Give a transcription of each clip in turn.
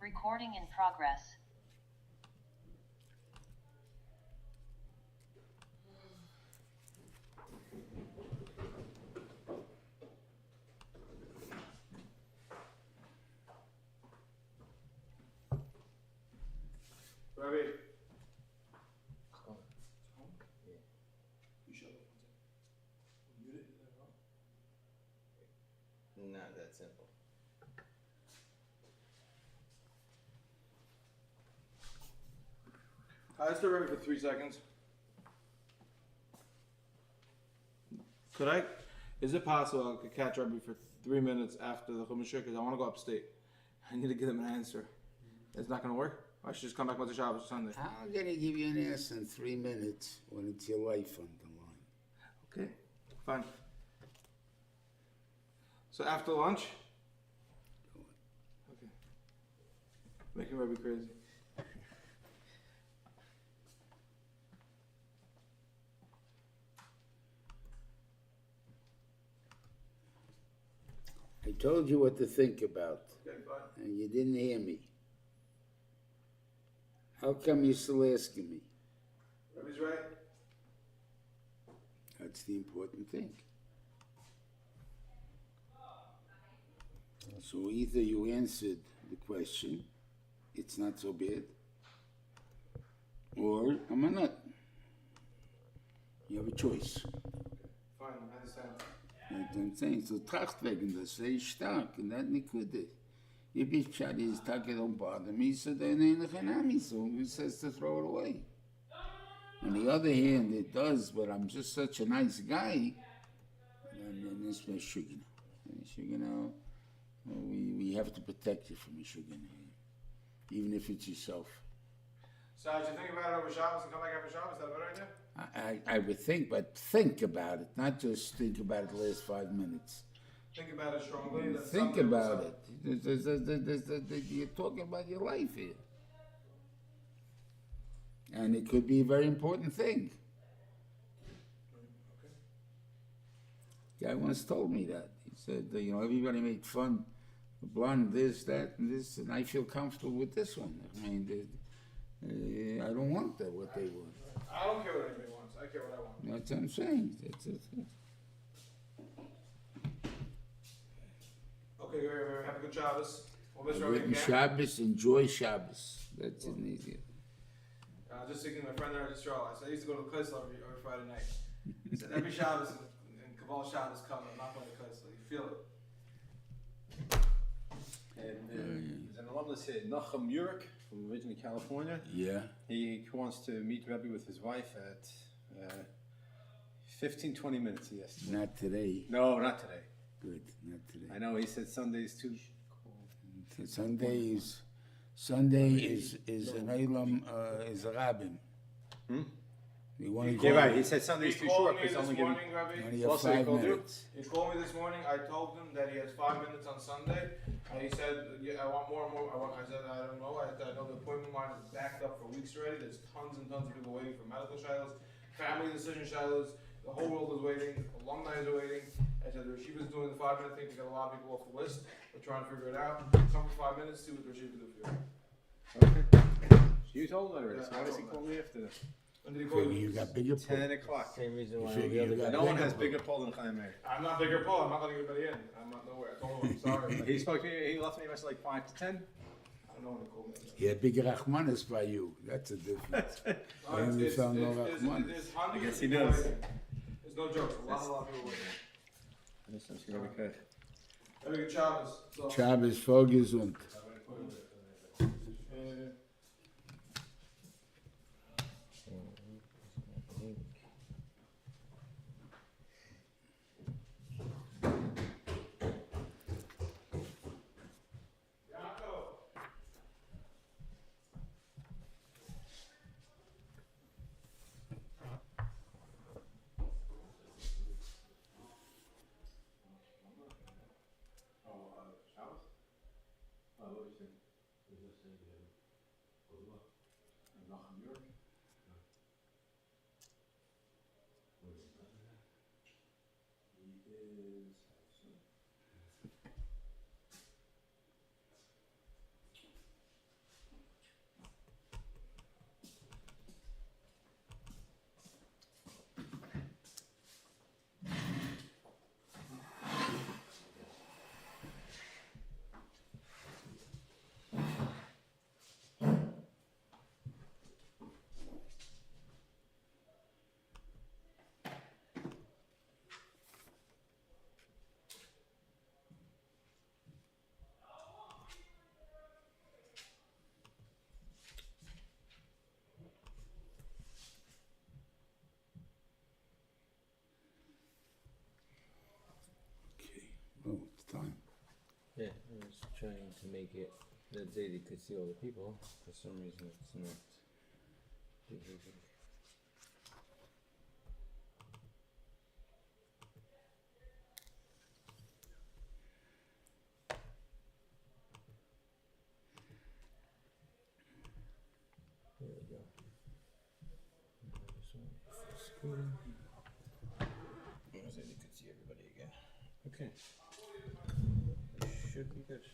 Recording in progress. Rabbi. Not that simple. Let's start Rabbi for 3 seconds. Is it possible I could catch Rabbi for 3 minutes after the Chumash Shiur? Because I want to go upstate. I need to get him an answer. It's not going to work? I should just come back Monday, Shabbos, Sunday. I'm going to give you an answer in 3 minutes when it's your life on the line. Okay, fine. So after lunch? Okay. Making Rabbi crazy. I told you what to think about, Okay, fine. and you didn't hear me. How come you're still asking me? Rabbi's right. That's the important thing. So either you answered the question, it's not so bad, or I'm a nut. You have a choice. Fine, I understand. That's what I'm saying. So tracht wegen das, sei stark, and that nikude. If his child is talking don't bother me, so then ain't a hanami, so who says to throw it away? On the other hand, it does, but I'm just such a nice guy, and this was Shugina. Shugina, we have to protect you from Shugina, even if it's yourself. So did you think about it over Shabbos and come back after Shabbos? Is that a better idea? I would think, but think about it, not just think about it the last 5 minutes. Think about it strongly. That's Think something about that's it. You're talking about your life here. And it could be a very important thing. Guy once told me that. He said, everybody made fun of blonde, this, that, and this, and I feel comfortable with this one. I mean, I don't want that, what they want. I don't care what anybody wants. I care what I want. That's what I'm saying. That's it. Okay, have a good Shabbos. We'll miss Rabbi Written again. Shabbos, enjoy Shabbos. That's it easier. Just thinking of my friend there, I said I used to go to the Kaisel every Friday night. I said every Shabbos and Kabbalah Shabbos come, I'm not going to Kaisel. You feel it. And there's an alumnus here, Nachum Urich, from originally California. Yeah. He wants to meet Rebbe with his wife at 15-20 minutes, he asked. Not today. No, not today. Good, not today. I know, he said Sunday's too. Sunday is an Eilam, is a Rabbin. You want to Yeah, right, he said Sunday's too short, because This only giving... morning, Rabbi. only have Also, he 5 called you? minutes. He called me this morning. I told him that he has 5 minutes on Sunday. And he said, I want more and more. I said, I don't know. I know the appointment line is backed up for weeks already. There's tons and tons of people waiting for medical shilos, family decision shilos. The whole world is waiting. Alumni are waiting. I said, the Rashiva's doing the 5 minute thing to get a lot of people off the list. We're trying to figure it out. Come for 5 minutes, see what the Rashiva can do for you. Okay. You told him already, so Yeah, why does I he told call me after this? When did he call Figure you? you got bigger 10 o'clock. Same reason why Figure the other you got guy. No one bigger has pull. bigger pull than Chaim Meir. I'm not bigger Paul. I'm not letting anybody in. I'm not nowhere. I told him I'm sorry. He spoke to me, he left me a message like 5 to 10. I don't know when he called me. He had bigger Rachmanis by you. That's a difference. And we found no Rachmanis. There's hundreds I guess of he people knows. waiting. There's no joke. A lot of people waiting. Have a good Shabbos. So- Shabbos voll gesund. trying to make it that day they could see all the people. For some reason, it's not behaving. There we go. Screen. They could see everybody again. Okay. Should be good.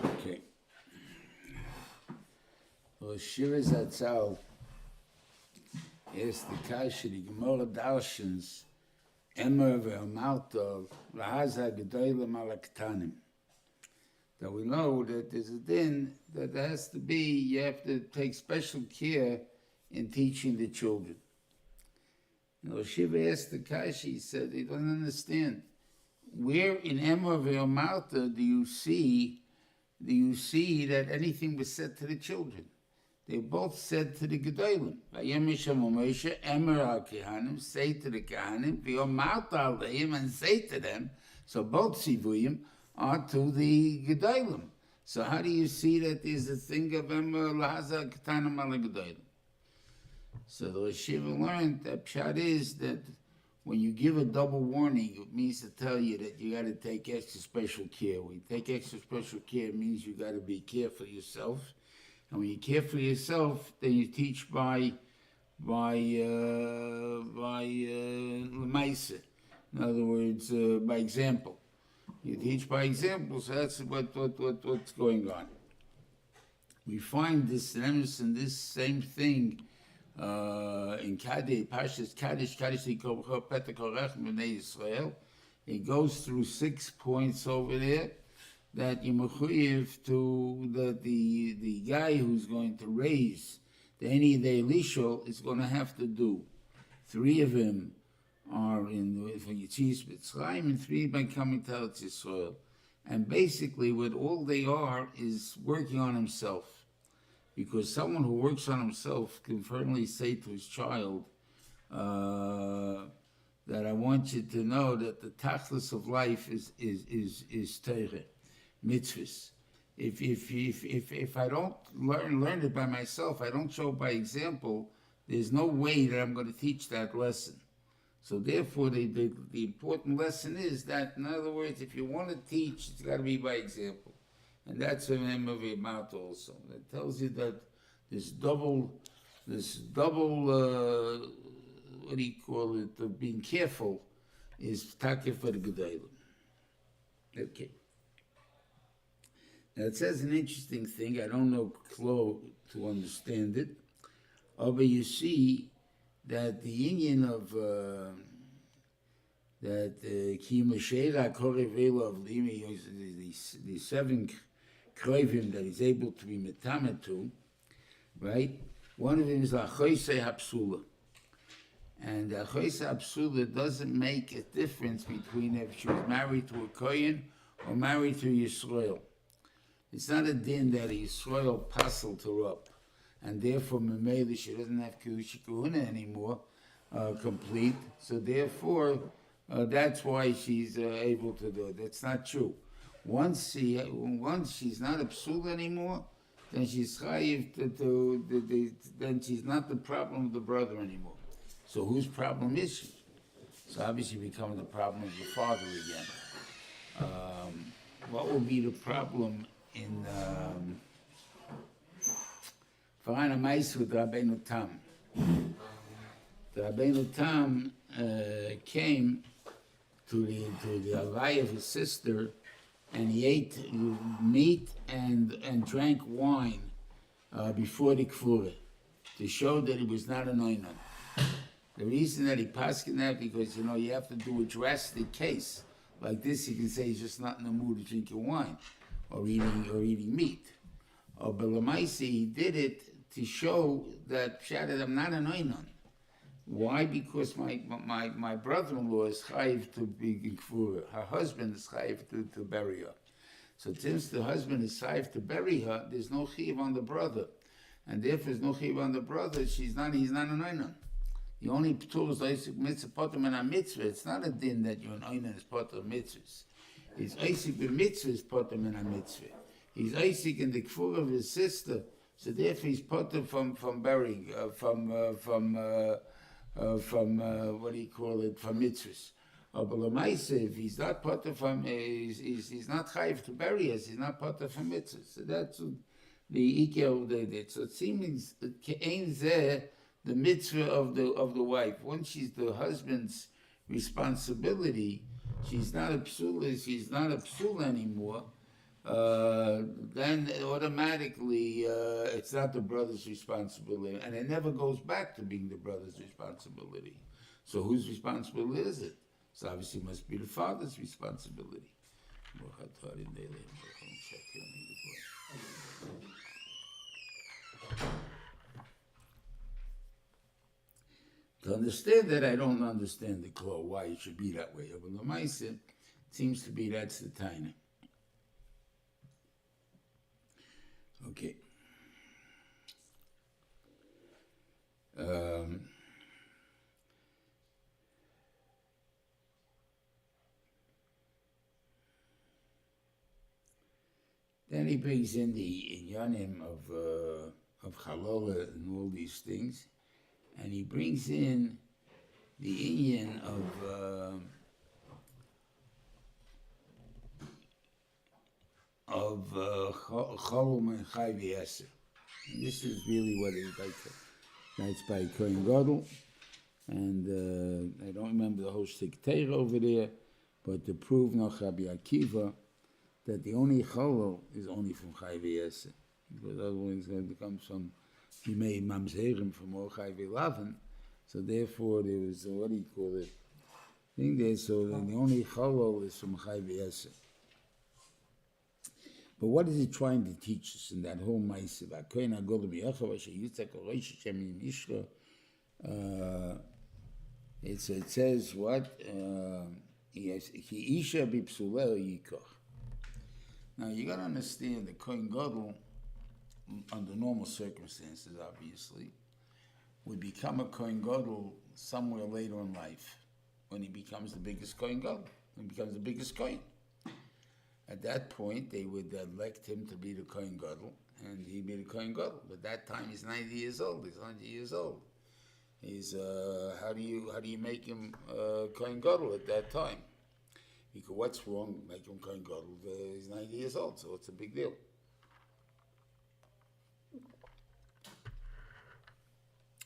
Okay. Well, Shiva Zatzal is the Kasha, the Gemara Darshans, Emor ve'Amarto, Lahaza Gedolim Alaktanim. That we know that there's a din that there has to be, you have to take special care in teaching the children. You know, Shiva asked the Kasha, he said, he doesn't understand. Where in Emor ve'Amarto do you see that anything was said to the children? They both said to the Gedolim, Emor al-Kehanim, say to the Kehanim, ve'Amarto aleim, and say to them, so both Sivuyim are to the Gedolim. So how do you see that there's a thing of Emor lahaza ketanim ala Gedolim? So the Shiva learned that Pshat is that when you give a double warning, it means to tell you that you got to take extra special care. When you take extra special care, it means you got to be careful yourself. And when you care for yourself, then you teach by lemaisa. In other words, by example. You teach by example, so that's what's going on. We find this in this same thing in Parshas Kaddish Israel. It goes through 6 points over there that you mechuyev to that the guy who's going to raise the any day lishol is going to have to do. 3 of them are in for Yitzis B'Tzrayim and 3 by coming to Eretz Yisrael. And basically what all they are is working on himself. Because someone who works on himself can firmly say to his child that I want you to know that the tachlis of life is Torah, mitzvahs. If I don't learn it by myself, I don't show by example, there's no way that I'm going to teach that lesson. So therefore, the important lesson is that, in other words, if you want to teach, it's got to be by example. And that's the name of a mouth also. That tells you that this double, what do you call it, of being careful is takif for the Gedolim. Okay. Now it says an interesting thing, I don't know Klo to understand it, but you see that the Indian of that Kimashela Korevela of Limi, the 7 Kroivim that he's able to be metamet to, right? One of them is Achoise Hapsula. And Achoise Hapsula doesn't make a difference between if she was married to a Kohen or married to Yisrael. It's not a din that a Yisrael passel to up, and therefore Memele she doesn't have Kedusha Kahuna anymore, complete. So therefore, that's why she's able to do it. That's not true. Once she's not a psul anymore, then she's chayiv then she's not the problem of the brother anymore. So whose problem is she? So obviously becoming the problem of the father again. What will be the problem in Farana Mais with Rabbeinu Tam? The Rabbeinu Tam came to the Harav of his sister, and he ate meat and drank wine before the Kfura to show that he was not an oinan. The reason that he paskin that because you have to do a drastic case like this. You can say he's just not in the mood of drinking wine or eating meat. But Lamaisi, he did it to show that I'm not an oinan. Why? Because my brother-in-law is chayiv to be in Kfura. Her husband is chayiv to bury her. So since the husband is chayiv to bury her, there's no chayiv on the brother. And therefore there's no chayiv on the brother, he's not an oinan. The only ptur is oisik mitzvah potem and a mitzvah. It's not a din that you're an oinen is potem mitzvahs. He's oisik the mitzvahs potem and a mitzvah. He's oisik in the kfur of his sister, so therefore he's potem from burying, from what do you call it, from mitzvahs. But if he's not potem from, he's not chayiv to bury us. He's not potem from mitzvahs. So that's the ikeh of the. So it seems the mitzvah of the wife. Once she's the husband's responsibility, she's not a psul anymore. Then automatically it's not the brother's responsibility, and it never goes back to being the brother's responsibility. So whose responsibility is it? So obviously it must be the father's responsibility. To understand that, I don't understand the claw, why it should be that way. But Lamaisa, it seems to be that's the taina. Okay. Then he brings in the inyanim of Chalola and all these things. And he brings in the inyan of Cholom and Chai V'Yeser. And this is really what he's like. That's by Kohen Gadol. And I don't remember the whole stick Teira over there, but to prove noch Rabbi Akiva that the only Cholol is only from Chai V'Yeser. Because otherwise it comes from he made mamzerim from Ochai V'Lavan, so therefore there was what do you call it? Thing there, so the only chalol is from Chai V'Yeser. But what is he trying to teach us in that whole ma'aseh? הכהן הגדול ביחד אשר יצחק הראש השם עם אישו. It says what? כי אישה בפסולהו ייקח. Now you got to understand the Kohen Gadol, under normal circumstances, obviously, would become a Kohen Gadol somewhere later in life, when he becomes the biggest Kohen Gadol, when he becomes the biggest Kohen. At that point, they would elect him to be the Kohen Gadol, and he'd be the Kohen Gadol. But that time, he's 90 years old. He's 100 years old. He's how do you make him Kohen Gadol at that time? Because what's wrong? Make him Kohen Gadol. He's 90 years old, so it's a big deal.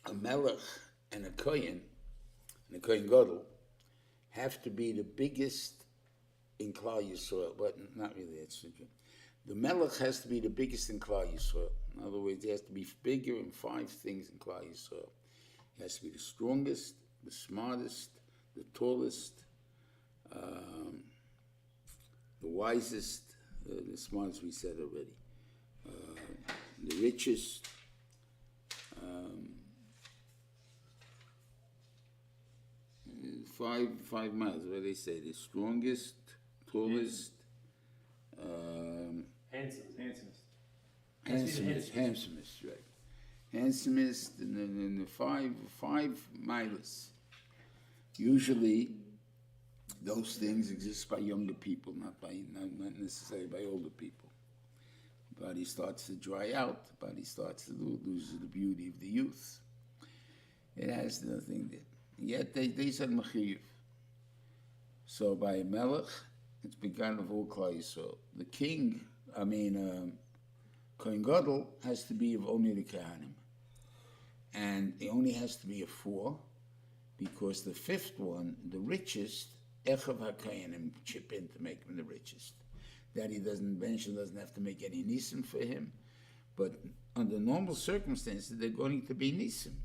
A melech and a kohen gadol have to be the biggest in Klal Yisrael, but not really. That's true. The melech has to be the biggest in Klal Yisrael. In other words, he has to be bigger in 5 things in Klal Yisrael. He has to be the strongest, the smartest, the tallest, the wisest, the smartest we said already, the richest. Five miles, what do they say? The strongest, tallest, handsomest, right? Handsomest, and the five miles. Usually, those things exist by younger people, not necessarily by older people. The body starts to dry out. The body starts to lose the beauty of the youth. It has nothing there. Yet they said mechiv. So by melech, it's begun of all Klal Yisrael. The king, Kohen Gadol, has to be of only the Kohanim. And it only has to be a 4, because the 5th one, the richest, Echav HaKohanim chip in to make him the richest. That he doesn't have to make any nisim for him. But under normal circumstances, they're going to be nisim.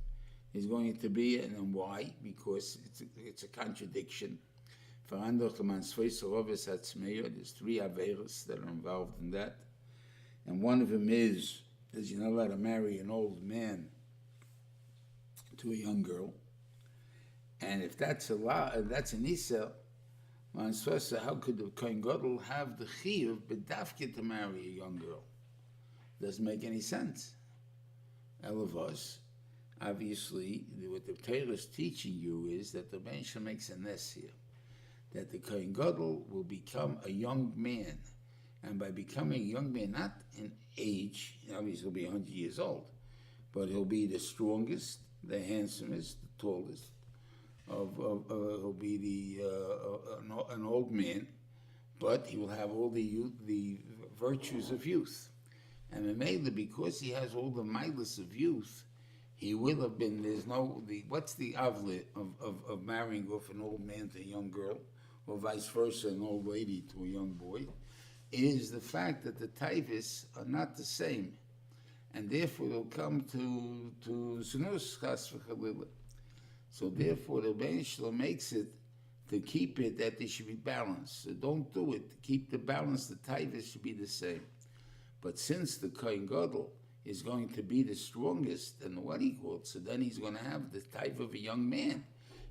He's going to be, and why? Because it's a contradiction. There's 3 averos that are involved in that. And one of them is you're not allowed to marry an old man to a young girl. And if that's that's an isel, how could the Kohen Gadol have the chiyuv bedafke to marry a young girl? Doesn't make any sense. Elavos. Obviously, what the Torah is teaching you is that the Mensha makes a ness here, that the Kohen Gadol will become a young man, and by becoming a young man, not in age, obviously he'll be 100 years old, but he'll be the strongest, the handsomest, the tallest. He'll be an old man, but he will have all the virtues of youth. And mainly because he has all the milas of youth, he will have been, what's the avlet of marrying off an old man to a young girl, or vice versa, an old lady to a young boy, is the fact that the taivas are not the same. And therefore they'll come to znus, chas v'chalila. So therefore the Ben Shalom makes it to keep it that they should be balanced. So don't do it. To keep the balance, the taivas should be the same. But since the Kohen Gadol is going to be the strongest and what he calls, so then he's going to have the type of a young man,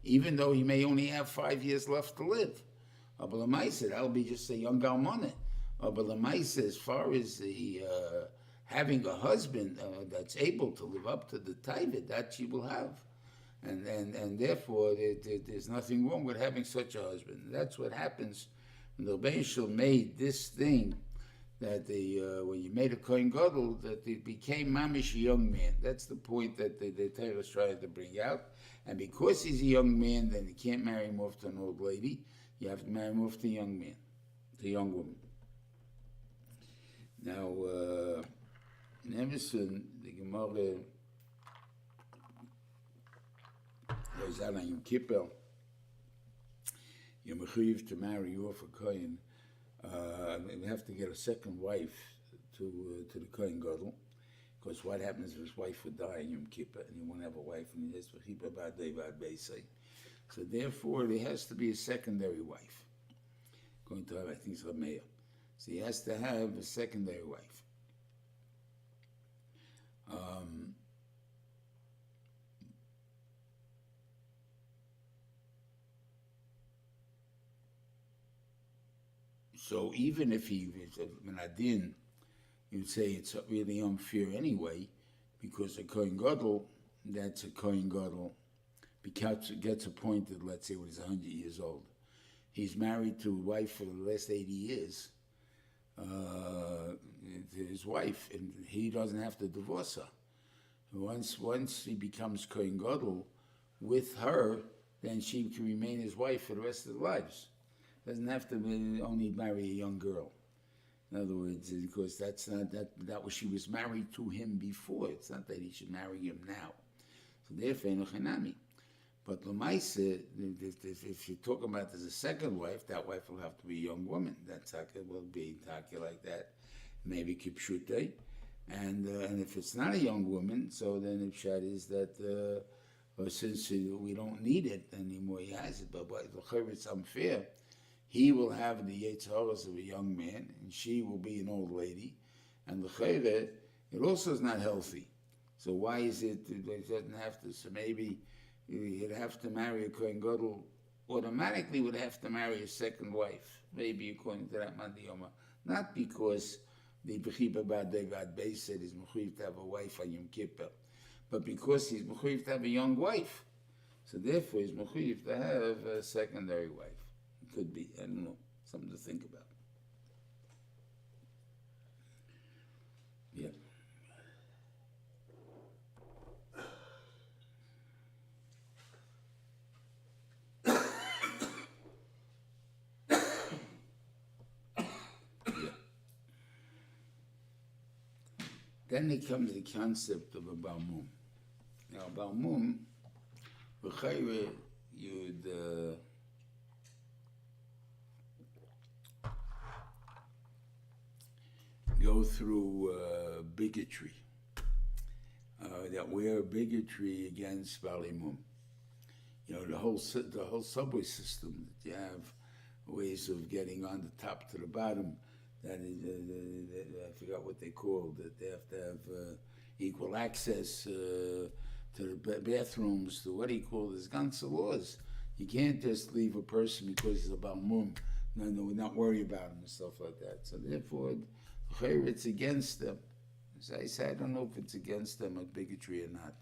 even though he may only have 5 years left to live. But Lamaisa, that'll be just a young Galmana. But Lamaisa, as far as the having a husband that's able to live up to the type, that she will have. And therefore, there's nothing wrong with having such a husband. That's what happens when the Rebbeinu Shalom made this thing, that when you made a Kohen Gadol, that it became mamish a young man. That's the point that the Torah is trying to bring out. And because he's a young man, then you can't marry him off to an old lady. You have to marry him off to a young man, to a young woman. Now, in Emerson, the Gemara goes out on Yom Kippur. You're mechuyev to marry off a Kohen. We have to get a second wife to the Kohen Gadol, because what happens if his wife would die in Yom Kippur and he won't have a wife, and he has to keep about Devad Beisai. So therefore, there has to be a secondary wife. Going to have, I think it's Rameya. So he has to have a secondary wife. So even if he is a Menadin, you'd say it's really unfair anyway, because a Kohen Gadol, that's a Kohen Gadol, gets appointed, let's say, when he's 100 years old. He's married to a wife for the last 80 years, to his wife, and he doesn't have to divorce her. Once he becomes Kohen Gadol with her, then she can remain his wife for the rest of their lives. Doesn't have to only marry a young girl. In other words, because that's not that was she was married to him before. It's not that he should marry him now. So therefore, enochanami. But l'maisa, if you're talking about there's a second wife, that wife will have to be a young woman. That taka will be taka like that, maybe kipshute. And if it's not a young woman, so then the pshat is that since we don't need it anymore, he has it. But it's unfair. He will have the Yetzirahs of a young man, and she will be an old lady. And the Chayre, it also is not healthy. So why is it doesn't have to? So maybe he'd have to marry a Kohen Gadol, automatically would have to marry a second wife, maybe according to that Mandiyoma. Not because the Bechiba Bad Devad Beis said he's mechuyev to have a wife on Yom Kippur, but because he's mechuyev to have a young wife. So therefore he's mechuyev to have a secondary wife. Could be, I don't know, something to think about. Yeah. Then it comes the concept of a balmum. Now, a balmum, v'chayre, you'd go through bigotry, that we're bigotry against Balimum. You know, the whole subway system, that you have ways of getting on the top to the bottom, that is, I forgot what they called it, they have to have equal access to the bathrooms, to what he called his ganze laws. You can't just leave a person because he's a Balmum, no, we're not worried about him and stuff like that. So therefore, it's against them. As I say, I don't know if it's against them or bigotry or not.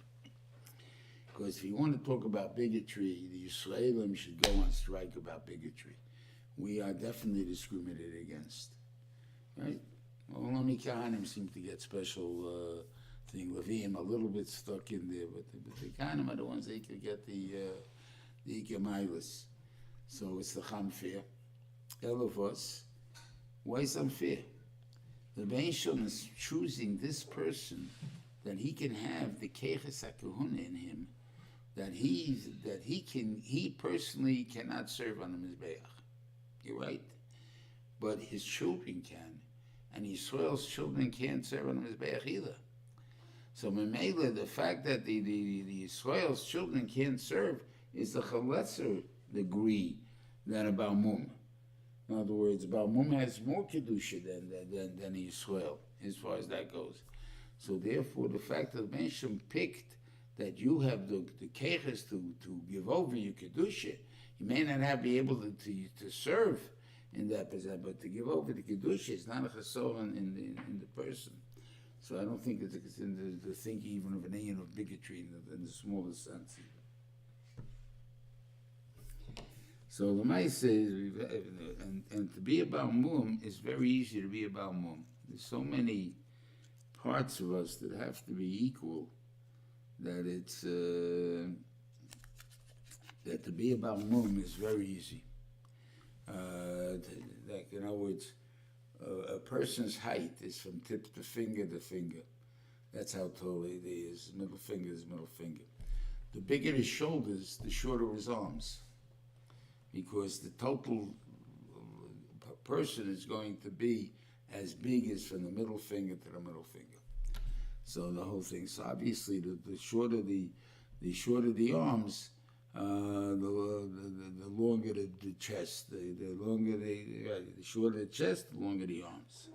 Because if you want to talk about bigotry, the Israelim should go on strike about bigotry. We are definitely discriminated against, right? Well, only Kohanim seem to get special thing. Levim a little bit stuck in there, but the Kohanim are the ones that could get the Ikemailis. So it's the unfair. All of us. Why is unfair? The Beishon is choosing this person that he can have the Keches HaKahuna in him, that he personally cannot serve on the Mizbeach. You're right. But his children can. And Yisrael's children can't serve on the Mizbeach either. So Memela, the fact that the Yisrael's children can't serve is a lesser degree than a Balmum. In other words, Balmum has more Kedusha than Yisrael, as far as that goes. So therefore, the fact that Menachem picked that you have the keches to give over your Kedusha, you may not be able to serve in that position, but to give over the Kedusha is not a chasor in the person. So I don't think it's in the thinking even of an alien of bigotry in the smallest sense. So the Mai says, and to be a Balmum is very easy to be a Balmum. There's so many parts of us that have to be equal that it's that to be a Balmum is very easy. Like in other words, a person's height is from tip to finger to finger. That's how tall it is. Middle finger is middle finger. The bigger his shoulders, the shorter his arms. Because the total person is going to be as big as from the middle finger to the middle finger. So the whole thing. So obviously, the shorter the arms, the longer the chest. The shorter the chest, the longer the arms.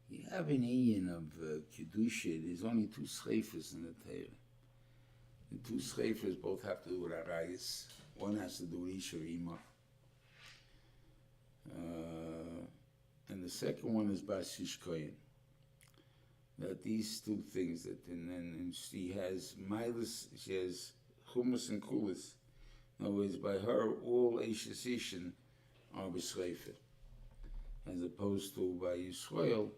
You have an Indian of Kedusha, there's only two schefers in the Torah. The two schefers both have to do with Arayis. One has to do with Isha Emor. And the second one is Basish Kohen. That these two things, and she has Milas, she has Chumash and Kulas. In other words, by her, all Eishes Ishin are B'schrefer. As opposed to by Yisrael,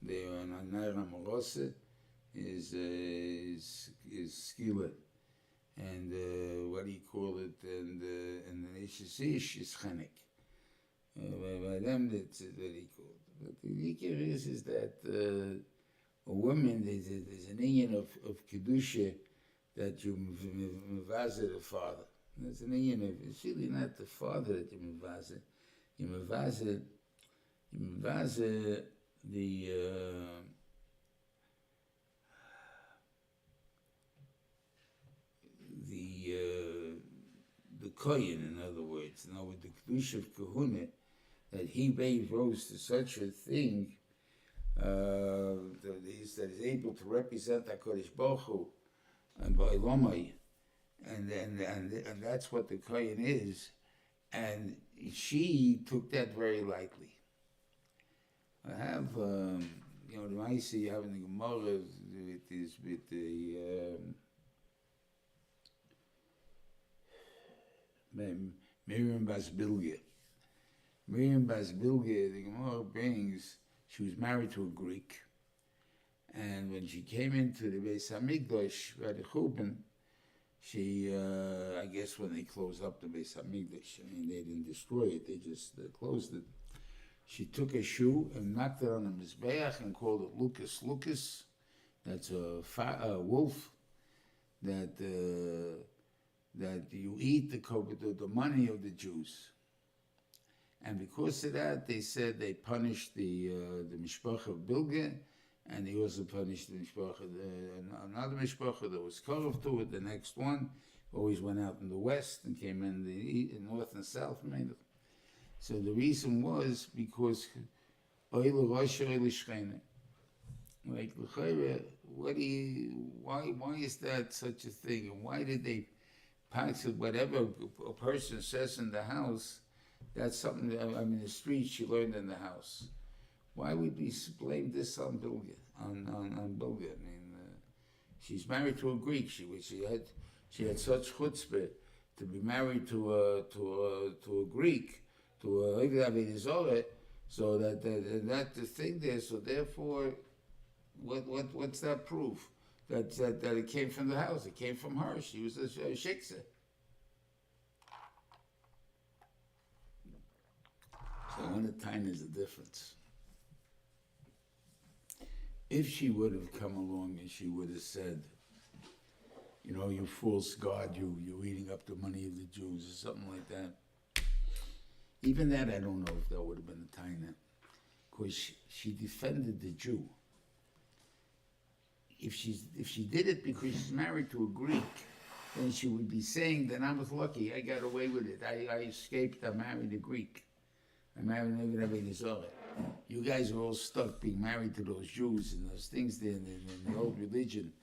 they are an Anayra Morose is Skila. And what do you call it? And the Eishes Ish is Chanek. By them, that's what he called. But the Ikir is that a woman, there's an Indian of Kedusha that you mevaze the father. There's an Indian of, it's really not the father that you mevaze. You mevaze the Kohen, in other words. Now with the Kedusha of Kahuna, that he rose to such a thing that is able to represent HaKadosh Baruch Hu and by Lomai, and that's what the Kohen is, and she took that very lightly. I have, the Maisi you have in the Gemara with the Miriam Bas Bilge. Miriam Bas Bilge, the Gemara brings, she was married to a Greek, and when she came into the Beis Hamikdash, by the Chuban, she, I guess when they closed up the Beis Hamikdash, I mean, they didn't destroy it, they just closed it. She took a shoe and knocked it on the Mizbeach and called it Lucas Lucas. That's a wolf that you eat the money of the Jews. And because of that, they said they punished the Mishpach of Bilge, and he also punished the mishpacha. Another mishpacha that was korov to it, the next one, always went out in the west and came in the north and south. So the reason was because like, why is that such a thing? And why did they pass it? Whatever a person says in the house, that's something that, I mean, the street she learned in the house. Why would we blame this on Bilga? On Bilga? I mean, she's married to a Greek. She had such chutzpah to be married to a Greek, to a Avodah, so that the thing there. So therefore, what's that proof? That it came from the house. It came from her. She was a shiksa. So one of time is the difference. If she would have come along and she would have said, you know, you false god, you're eating up the money of the Jews, or something like that. Even that, I don't know if that would have been a time, because she defended the Jew. If she did it because she's married to a Greek, then she would be saying that I was lucky, I got away with it, I escaped, I married a Greek. I married an Avodah. You guys are all stuck being married to those Jews and those things there in the old religion,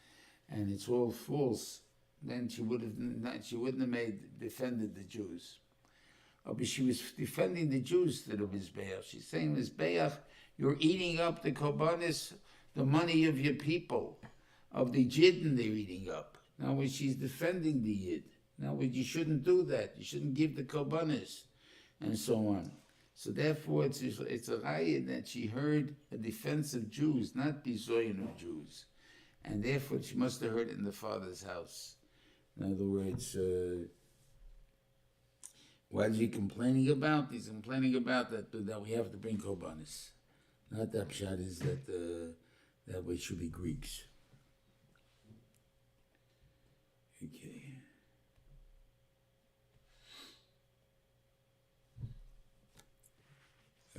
and it's all false. Then she wouldn't have defended the Jews. But she was defending the Jews to the Mizbeach. She's saying, Mizbeach, you're eating up the korbanos, the money of your people, of the Yidden they're eating up. Now when she's defending the Yid, now you shouldn't do that. You shouldn't give the korbanos, and so on. So therefore, it's a raya that she heard a defense of Jews, not bizoyin of Jews, and therefore she must have heard it in the father's house. In other words, what is he complaining about? He's complaining about that we have to bring korbanos. Not that pshat is that we should be Greeks. Okay.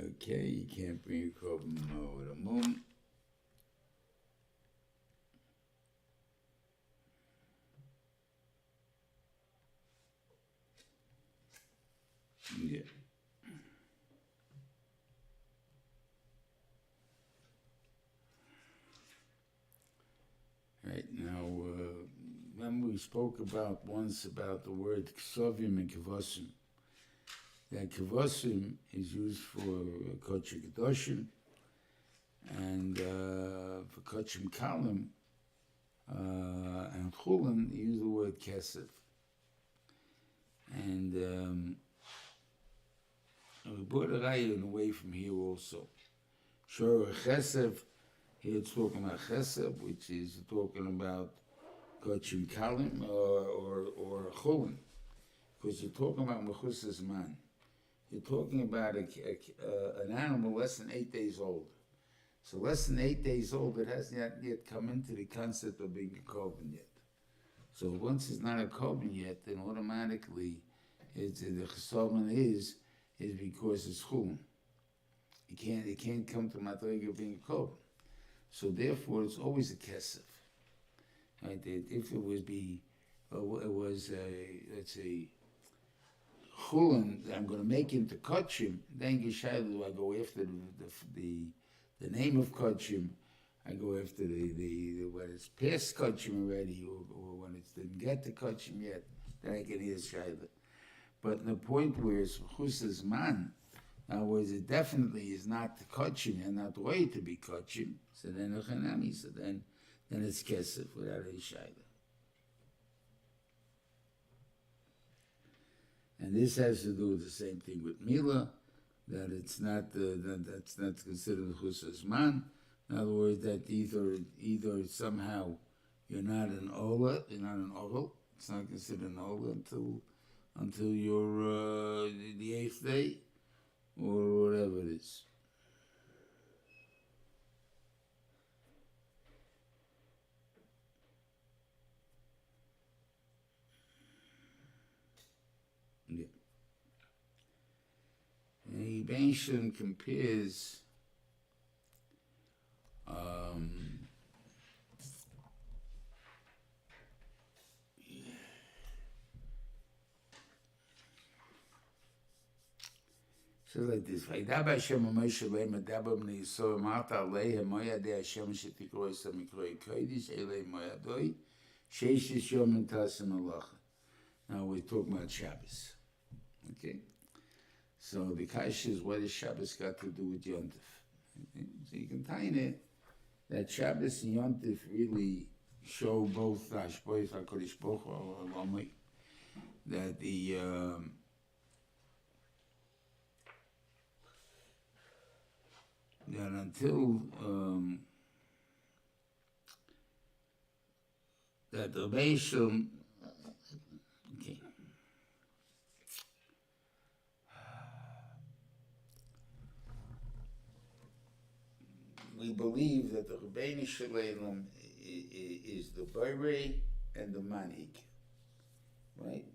Okay, you can't bring a korban over the moon. Yeah. Right, now, remember we spoke once about the word ksovim and kevosim. That kevosim is used for kodesh kedoshim, and for kodesh kalim and chulin, they use the word kesef. And we brought a raya away from here also. Sure, chesef, here it's talking about chesef, which is talking about kodesh kalim or chulin, because you're talking about mechusas man. You're talking about an animal less than 8 days old. So less than 8 days old, it hasn't yet come into the concept of being a korban yet. So once it's not a korban yet, then automatically the chesaron is because it's chulin. It can't come to madrega being a korban. So therefore, it's always a kesef. Right? If it was let's say, chulin that I'm going to make into kodshim, then Geshaylu, I go after the name of kodshim. I go after the when it's past kodshim already, or when it didn't get to kodshim yet, then I can hear shayla. But the point where it's chusas man, in other words, it definitely is not the kodshim and not the way to be kodshim. So then echanami, so then it's kesef without any shayla. And this has to do with the same thing with Mila, that it's not that's not considered chusas man. In other words, that either somehow you're not an ola, you're not an oral. It's not considered an ola until you're the 8th day, or whatever it is. Yeah. And Benson compares So like this, Vaydaba Hashem Moshe Leim Adaba Bnei Yisrael Marta Aleihem Moyadei Hashem Shetikro Yisam Mikroi Kodesh Elei Moyadoi Sheishis Yom Tasim Malacha. Now we're talking about Shabbos. Okay? So the Kasha is what does Shabbos got to do with Yontif? Okay? So you can tie in it that Shabbos and Yontif really show both Hashbois HaKadosh Baruch Hu that the that until that the Beisham, okay, we believe that the Rebbeinu Shalom is the Borei and the Manik, right?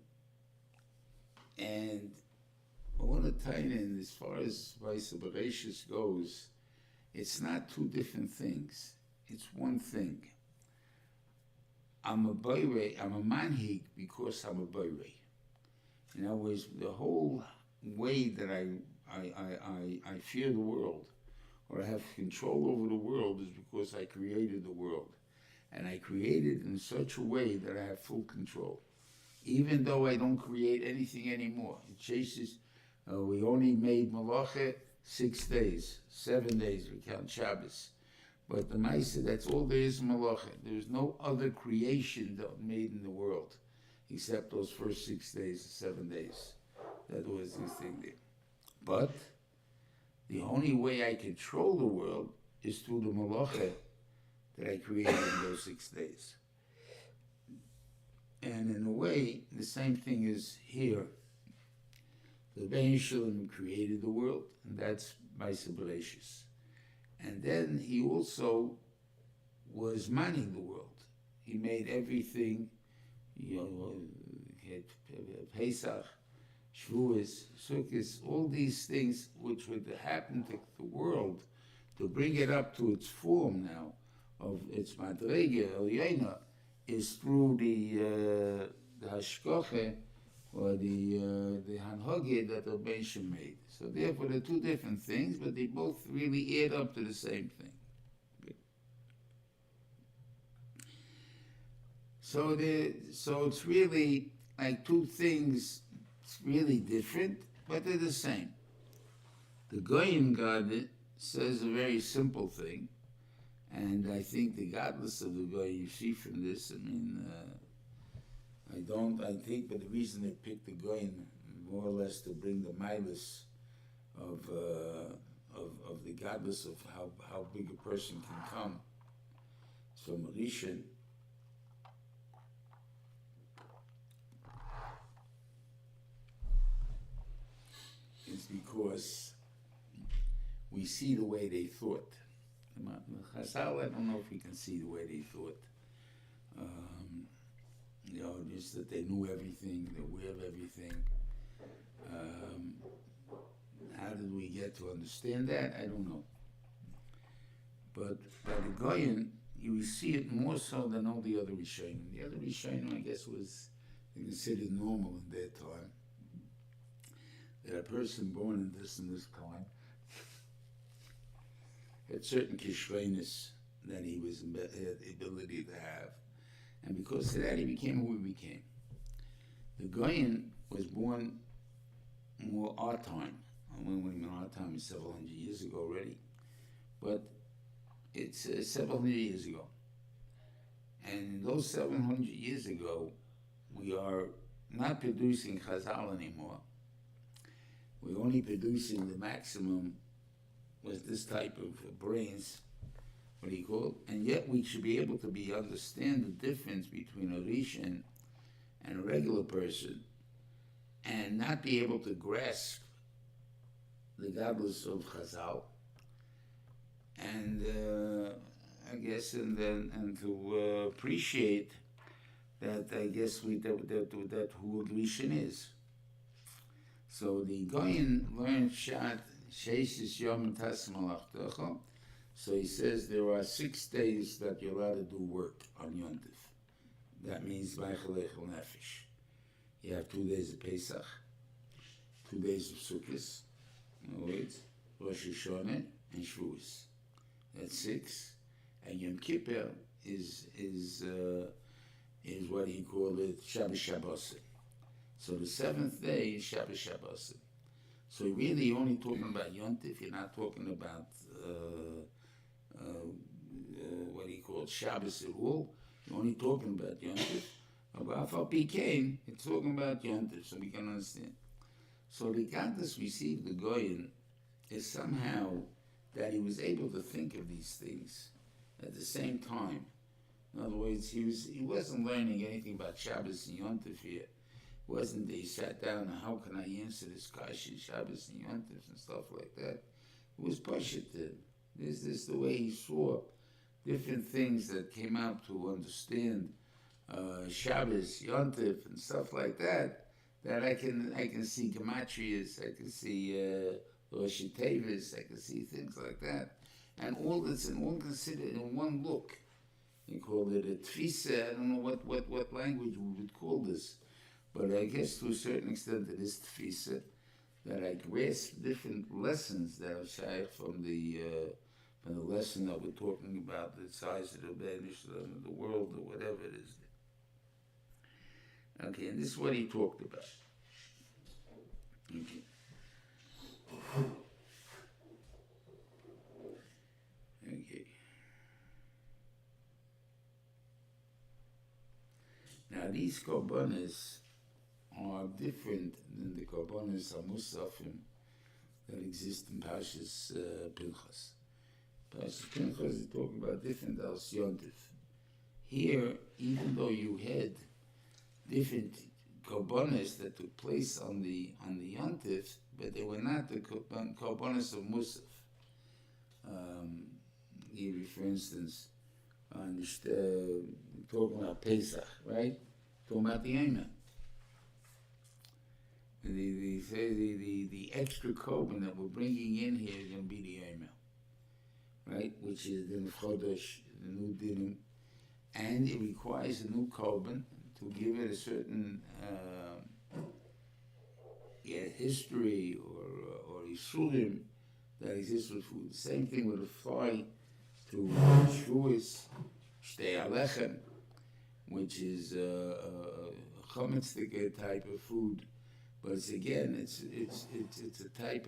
And I want to tie in as far as Vaisa Bereshis goes. It's not two different things. It's one thing. I'm a boyrei, I'm a manhig because I'm a boyrei. In other words, the whole way that I fear the world, or I have control over the world, is because I created the world. And I created it in such a way that I have full control. Even though I don't create anything anymore. It chases, we only made Malacha 6 days, 7 days, we count Shabbos. But the Maisa, that's all there is in Malacha. There's no other creation made in the world, except those first 6 days, 7 days. That was this thing there. But the only way I control the world is through the Malacha that I created in those 6 days. And in a way, the same thing is here. The Rebbeinu Shalom created the world, and that's Maisa Bereshis. And then he also was manning the world. He made everything, he had Pesach, Shavuos, Sukkot, all these things which would happen to the world to bring it up to its form now of its Madrege, Elyoina, is through the Hashkoche, or the Hanhoge that the Rebbeinu made. So therefore, they're two different things, but they both really add up to the same thing. Okay. So it's really like two things. It's really different, but they're the same. The Goyim God says a very simple thing, and I think the godless of the Goyim, you see from this, I mean, I think, but the reason they picked the Goyim more or less to bring the milas of the godless of how big a person can come. So Marishan, is because we see the way they thought. Chazal, I don't know if we can see the way they thought. Just that they knew everything, they're aware of everything. How did we get to understand that? I don't know. But by the Goyen, you see it more so than all the other Rishonim. The other Rishonim, I guess, was considered normal in their time. That a person born in this time had certain kishrenis that he had the ability to have. And because of that, he became who he became. The Goyen was born more our time. Our time is several hundred years ago already. But it's several hundred years ago. And in those 700 years ago, we are not producing Chazal anymore. We're only producing the maximum with this type of brains, what do you call it? And yet we should be able to understand the difference between a Rishon and a regular person and not be able to grasp the godless of Chazal. And I guess, and to appreciate that, I guess that who Rishon is. So the Goyen learned Shat Sheishis Yom Tas Malachtacha. So he says there are 6 days that you're allowed to do work on Yontif. That means Vaychalechel Nefesh. You have 2 days of Pesach, 2 days of Sukkot, Rosh Hashanah, and Shavuos. That's 6. And Yom Kippur is what he called it Shabbos Shabbosim. So the 7th day is Shabbos Shabbosim. So really you're only talking about Yontif, you're not talking about what he called Shabbos at all. You're only talking about Yontif. But for became, it's talking about Yontif, so we can understand. So the Gadlus received the Goyen is somehow that he was able to think of these things at the same time. In other words, he wasn't learning anything about Shabbos and Yontif here. It wasn't that he sat down and how can I answer this Kashi, Shabbos and Yontif and stuff like that. It was Pashatim. This is the way he saw different things that came out to understand Shabbos, Yontif, and stuff like that. That I can see gematrias, I can see Rosh Tevis, I can see things like that, and all that's in all considered in one look. You call it a tfisa. I don't know what language we would call this, but I guess to a certain extent it is tfisa, that I grasp different lessons that are shaykh from the lesson that we're talking about, the size of the Benish, the world, or whatever it is. Okay, and this is what he talked about. Okay. Okay. Now these korbanos are different than the korbanos hamusafim that exist in Parshas Pinchas. Parshas Pinchas is talking about different al Yontif. Here, even though you had different korbanos that took place on the Yontif, but they were not the korbanos of Musaf. Here, for instance, talking about Pesach, right? Talking about the Emor. The extra korban that we're bringing in here is going to be the Emor, right? Which is the Chodesh, the new dinim, and it requires a new korban to give it a certain history or isurim that exists with food. Same thing with a fly to Shavuos, Shtei Alechem, which is a chametzik type of food, but it's a type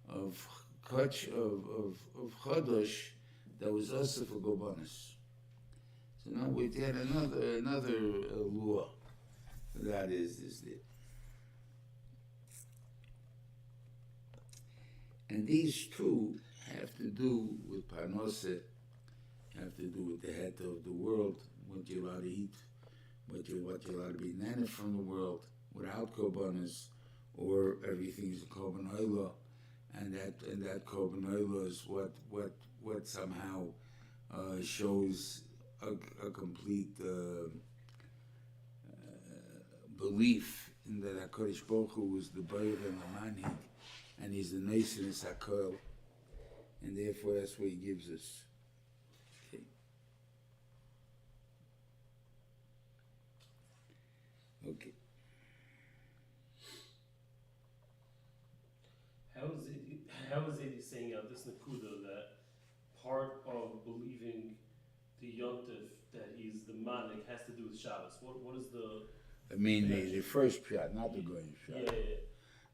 of kach of chodesh that was also for gobanos. So now we had another law that is there. And these two have to do with parnasa, have to do with the head of the world, what you're allowed to eat, what you're allowed to be nannied from the world, without korbanos, or everything is a korban oila, and that korban oila is what somehow shows a complete belief in that HaKadosh Baruch Hu is the Baruch and the Manhig, and he's the Nesinus HaKol, and therefore that's what he gives us. Okay. Okay. How is it saying out this Nakuda that part of believing the Yontif that he's the Manik has to do with Shabbos? What is the? I mean the first pshat, not the Goyim pshat. Yeah.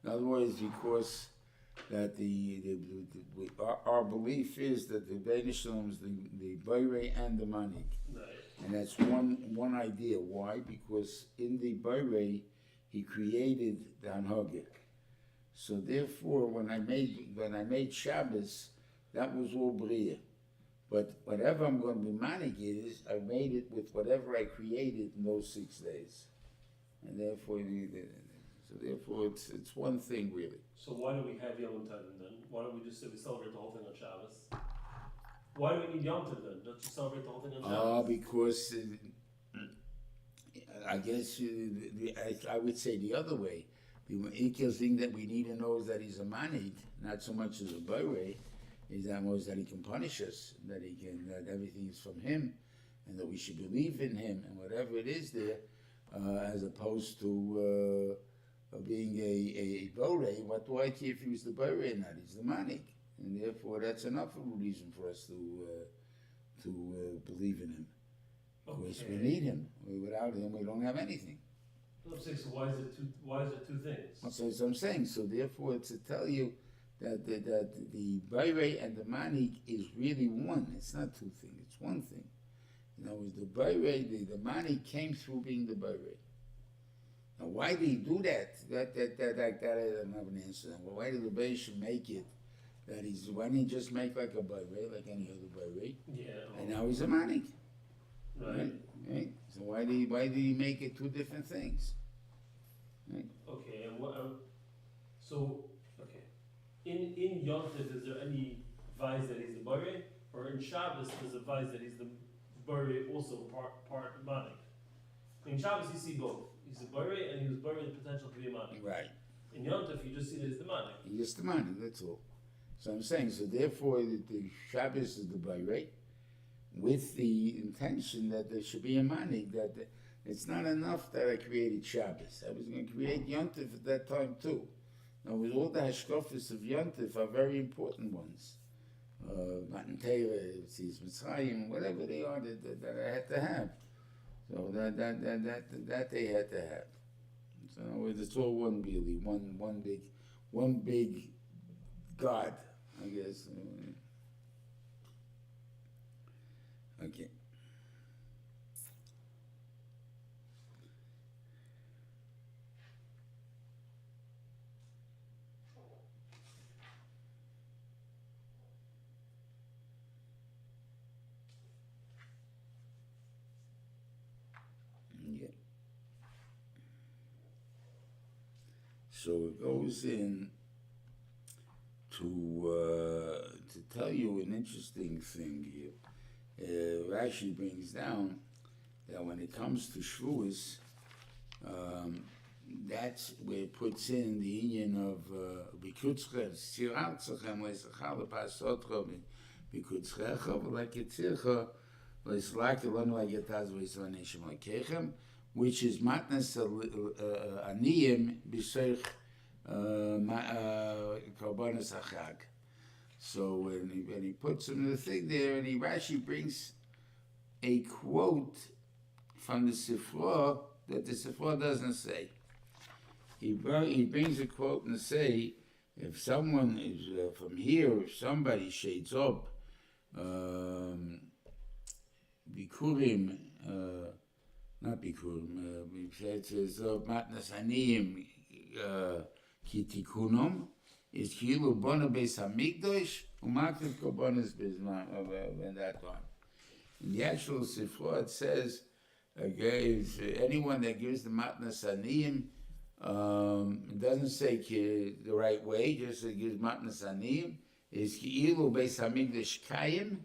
In other words, because that our belief is that the Bnei Shalom is the Bayrei and the Manik. Right. And that's one idea. Why? Because in the Bayrei, he created the Hanhagik. So therefore, when I made Shabbos, that was all Bria. But whatever I'm going to be Manik is, I made it with whatever I created in those 6 days. And therefore, it's one thing really. So why do we have Yom Tov then? Why don't we just say we celebrate the whole thing on Shabbos? Why do we need Yom Tov then? Don't you celebrate the whole thing on Shabbos? Because I guess I would say the other way. The Ikil thing that we need to know is that he's a manid, not so much as a boy, is that most that he can punish us, that everything is from him, and that we should believe in him, and whatever it is there, as opposed to being a borei, what do I care if he was the borei or not? He's the manik, and therefore that's enough of a reason for us to believe in him. Because we need him. Without him, we don't have anything. I'm saying, so why is it two things? So that's what I'm saying. So therefore, to tell you that the borei and the manik is really one. It's not two things. It's one thing. You know, the borei, the manik came through being the borei. Now, why did he do that? That I don't have an answer. Well, why did the Rebbe should make it that he's? Why didn't he just make like a borei, like any other borei? Yeah. And now he's a manik. Right. Right. So why did he make it two different things? Right. Okay. And what? Okay. In Yontif, is there any vice that he's the borei, or in Shabbos there's a vice that he's the borei also part manik? In Shabbos you see both. He's a borei and he was borei the potential to be a manik. Right. In Yontif you just see that he's the manik. He's just the manik. That's all. So I'm saying. So therefore, the Shabbos is the borei, with the intention that there should be a manik. That it's not enough that I created Shabbos. I was going to create Yontif at that time too. Now, with all the hashkafas of Yontif are very important ones. Matan Torah, Mitzrayim, whatever they are that I had to have. So that they had to have. So in other words, it's all one really, one big God, I guess. Okay. So it goes in to tell you an interesting thing here. Rashi brings down that when it comes to Shavuos, that's where it puts in the union of Bikutzcha, Sirartzachem, Leisachal, Pasotcha, Bikutzchecha, V'leketzircha, Leislakilon, Legetaz, Veisvaneshim, Lekechem, which is Matnas Aniyim B'Seich Korbanos Achag. So when he puts him in the thing there, and Rashi brings a quote from the Seforim that the Seforim doesn't say. He brings a quote and say, if someone is from here, if somebody shades up, Bikurim, not Bikurim, it says Matnas Aniyim Kitikunom, is Kilu Bona Beis Hamikdash, Umaktiv Korbanos Bizman, when that one. In the actual Sifra it says, if anyone that gives the Matnas Aniyim, it doesn't say the right way, just it gives Matnas Aniyim, is Kilu Beis Hamikdash Kayim,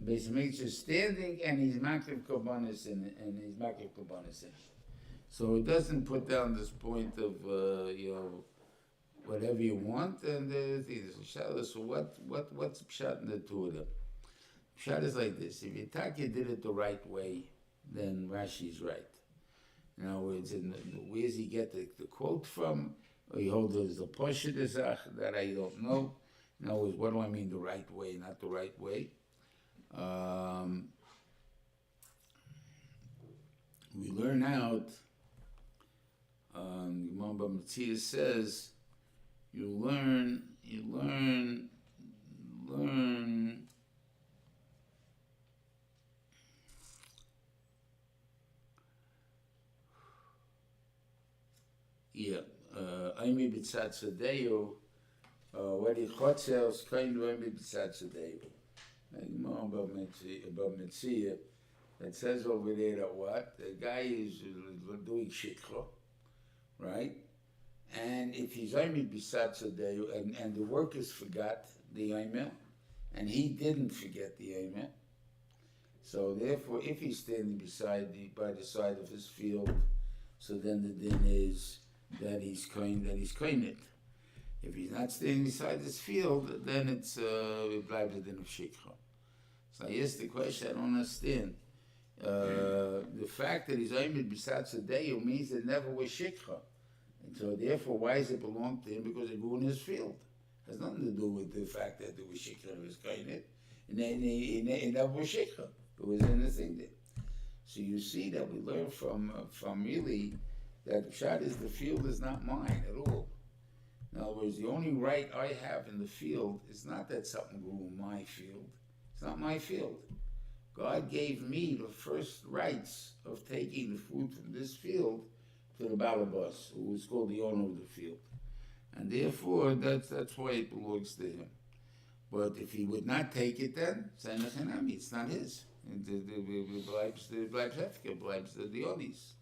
Beis Hamikdash is standing, and he's Maktiv Korbanos in it, and he's Maktiv Korbanos in it. So it doesn't put down this point of, whatever you want, and there's Pshat. So what's Pshat in the two of them? Pshat is like this: if Yitaka did it the right way, then Rashi's right. In other words, where does he get the quote from? Or he holds it as a Poshet that I don't know. In other words, what do I mean the right way, not the right way? We learn out. Imam Bamatzia says. You learn. Yeah, Aimi b'tzad tzadeu, what he chotzel's kind of Aimi b'tzad tzadeu. Imam Bamatzia, that says over there that what? The guy is doing shikha, right? And if he's only beside today, and the workers forgot the Aimel, and he didn't forget the Aimel, so therefore, if he's standing by the side of his field, so then the din is that he's kohen it. If he's not standing beside his field, then it's bleibt the din of shikha. So I asked the question, I don't understand. The fact that he's only beside today means it never was shikha. So therefore, why does it belong to him? Because it grew in his field. It has nothing to do with the fact that there was shikha in his kainet. And then that was shikha. It was in the thing there. So you see that we learn from really that pshat is the field is not mine at all. In other words, the only right I have in the field is not that something grew in my field. It's not my field. God gave me the first rights of taking the food from this field to the balabas, who was called the owner of the field. And therefore, that's why it belongs to him. But if he would not take it then, it's not his. It bleibt hefker, bleibt the oddies.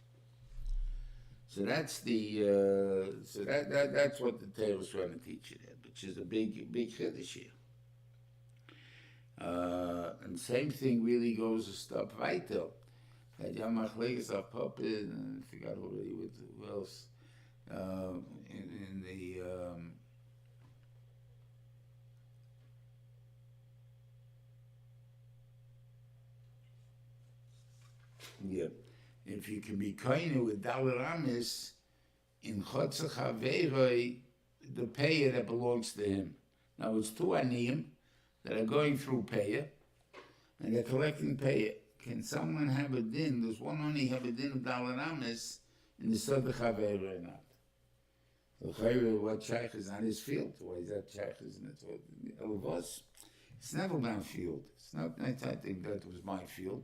So that's that's what the Torah is trying to teach you there, which is a big chiddush here. And same thing really goes a step weiter. That Yamachleges are puppet, and I forgot already who else. In the yeah, if you can be kind with Dalaramis in Chotzach Haveroi, the payer that belongs to him. Now it's two aniyim that are going through payer, and they're collecting payer. Can someone have a din? Does one only have a din of Dalaramis in the Sodach Haveroi or not? So what shaykh is on his field? Why is that shaykh isn't it? It's never my field. It's not. I think that was my field.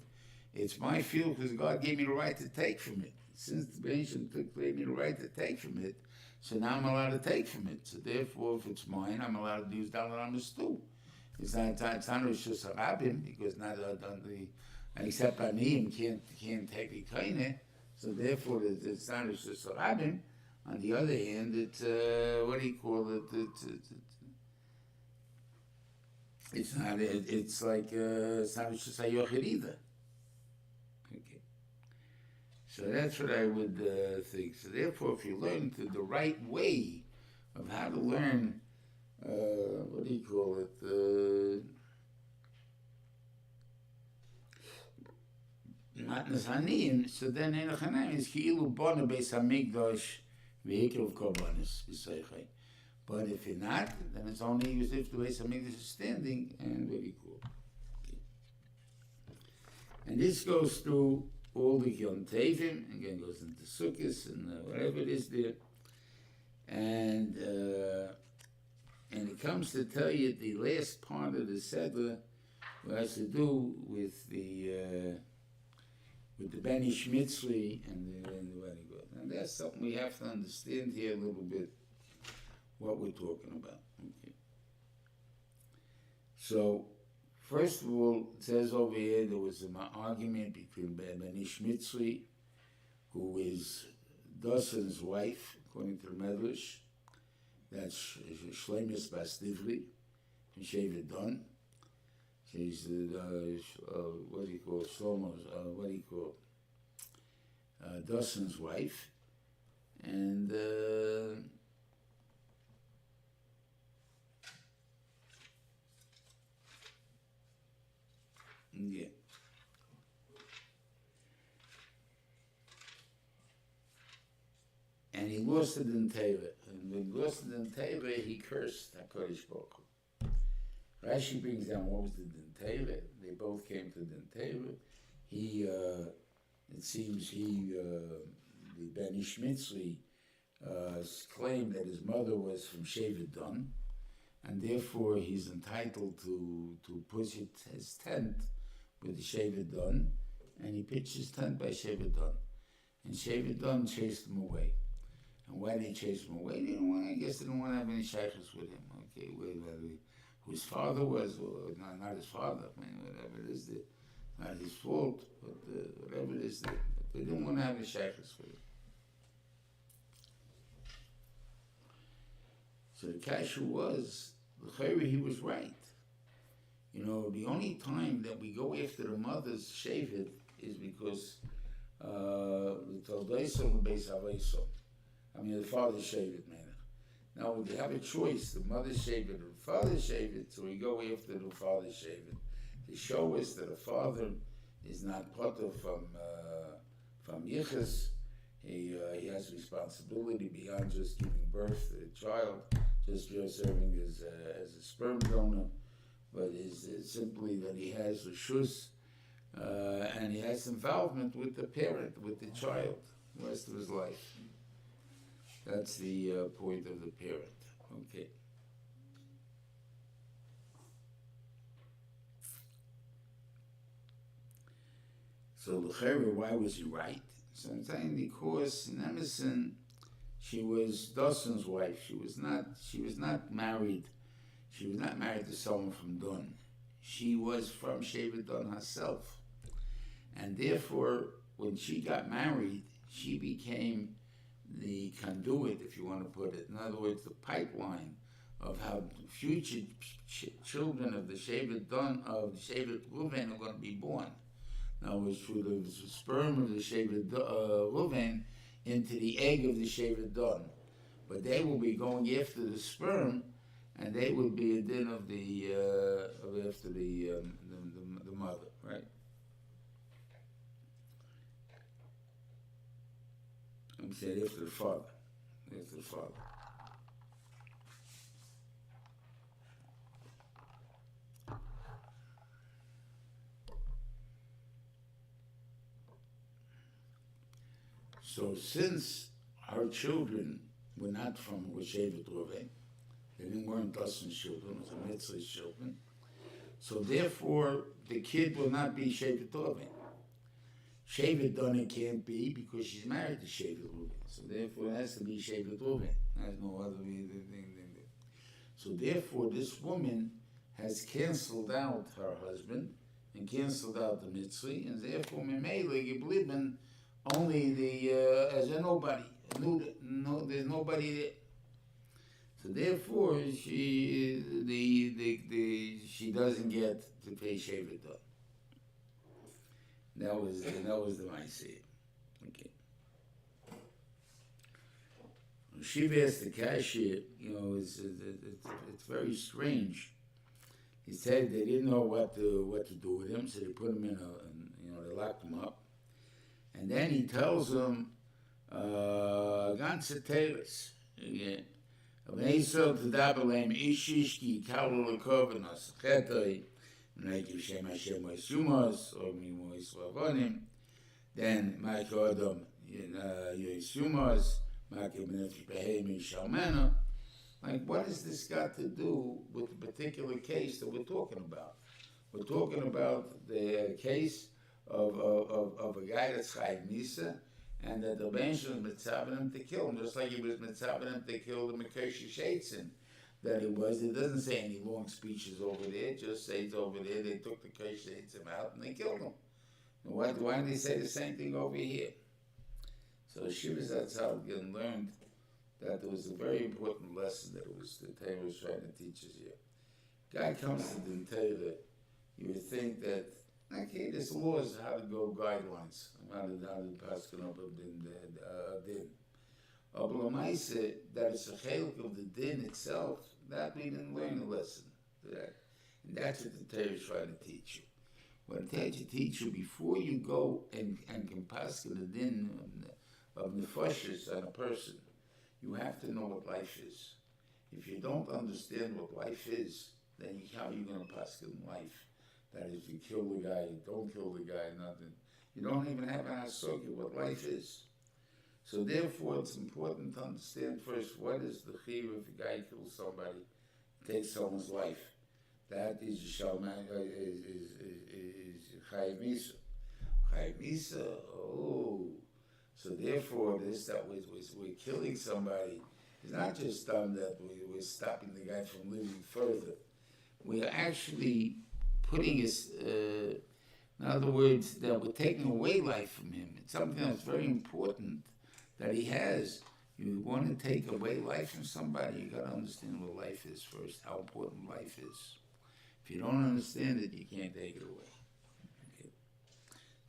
It's my field because God gave me the right to take from it. Since the ancient gave me the right to take from it, so now I'm allowed to take from it. So therefore, if it's mine, I'm allowed to use Dalaramis too. It's not Rosh Hashanah because not except Aniyim can't take the Kaine. So therefore, it's not Rosh Hashanah. On the other hand, it's what do you call it? It's not. It's like it's not Rosh Hashanah either. Okay. So that's what I would think. So therefore, if you learn the right way of how to learn, what do you call it? Matnas Haniyim. So then Enochanayim is Ki'ilu Bona Beis Hamikdash. But if you're not, then it's only used if the Beis Hamikdash is standing, and very cool. Okay. And this goes through all the Yom Tevim, again goes into Sukkos and whatever it is there, and it comes to tell you the last part of the Seder, what has to do with the Beni Shmitzli and the very good. And that's something we have to understand here a little bit, what we're talking about. Okay. So, first of all, it says over here there was an argument between Beni Shmitzli, who is Dawson's wife, according to the Medrash. That's Shlemis Bas Divri, from Shevet Don. She's what do you call Shlomo's? What do you call Dawson's wife, and yeah. And he lost it in Torah. And when he lost it in Torah, he cursed HaKadosh Baruch Hu. Rashi brings down what was the Din Torah. They both came to Din Torah. He, it seems the Beni Shmitzli claimed that his mother was from Shevet Dan, and therefore he's entitled to push his tent with the Shevet Dan, and he pitched his tent by Shevet Dan. And Shevet Dan chased him away. And why did he chase him away? I guess they didn't want to have any shaykhs with him. Okay, who his father was, or not his father, whatever it is, not his fault, but whatever it is, they didn't want to have any shaykhs with him. So the kasha was, the chayri, he was right. You know, the only time that we go after the mother's shevet is because the Toldeisel Beis Havaiso. I mean, the father's shevet, man. Now, we have a choice, the mother's shevet or the father's shevet, so we go after the father's shevet to show us that the father is not potter from yichus, He has responsibility beyond just giving birth to the child, just serving as a sperm donor, but is simply that he has reshus, and he has involvement with the parent, with the child, the rest of his life. That's the point of the parent. Okay. So l'chera, why was he right? So I'm saying because in Emerson, she was Dawson's wife. She was not married. She was not married to someone from Dun. She was from Shevet Dun herself, and therefore, when she got married, she became the conduit, if you want to put it. In other words, the pipeline of how future children of the Shevet Dun of the Shevet Reuven are going to be born. Now, it's through the sperm of the Shevet Reuven into the egg of the Shevet Dun. But they will be going after the sperm, and they will be a din of the after the mother, right? I'm saying after the father, after the father. So since her children were not from Shevet Reuven, they weren't Dustin's children, it was Mitzvah's children, so therefore the kid will not be Shevet Reuven. Shevet Dun it can't be because she's married to Shevet Reuven, so therefore it has to be Shevet Reuven. There's no other thing. So therefore this woman has canceled out her husband and canceled out the Mitzvah, and therefore Memele Geblieben only the as a nobody. No, there's nobody there. So therefore, she doesn't get to pay Shevet Dun. That was the Maaseh. Okay. Shiva asked the cashier, it's very strange. He said they didn't know what to do with him, so they put him they locked him up. And then he tells them, ganze Teres, V'neisel t'daber ishish ki yikalu l'kovenos chetoi, v'neikiv shem Hashem v'yisumos, or mimois v'avonim, then ma'ike odom yisumos, ma'ike b'nefesh behemi shalmena. Like, what has this got to do with the particular case that we're talking about? We're talking about the case of a guy that's chayv misa, and that the Benshon was mitzabenim to kill him, just like he was mitzabenim to kill the Mekeshi Shaitzin. That it was. It doesn't say any long speeches over there. It just says over there they took the Kesh Shaitzin out and they killed him. And why don't they say the same thing over here? So Shivas Atzalgan learned that there was a very important lesson that the Torah was trying to teach us here. Guy comes to the Torah, you would think that, okay, there's laws, how to go guidelines, how to pass it up a din. But that it's a chiluk of the din itself, that we didn't learn a lesson to that. And that's what the Torah is trying to teach you. What the Torah teach you, before you go and can pass the din of nefashis on a person, you have to know what life is. If you don't understand what life is, then how are you going to pass in life? That if you kill the guy, you don't kill the guy, nothing. You don't even have an asogya what life is. So therefore, it's important to understand first, what is the chiyuv if a guy kills somebody, takes someone's life? That is chayiv misa. Chayiv misa, oh. So therefore, we're killing somebody. It's not just that we're stopping the guy from living further. We are actually putting his, in other words, that we're taking away life from him. It's something that's very important that he has. You want to take away life from somebody, you got to understand what life is first, how important life is. If you don't understand it, you can't take it away. Okay.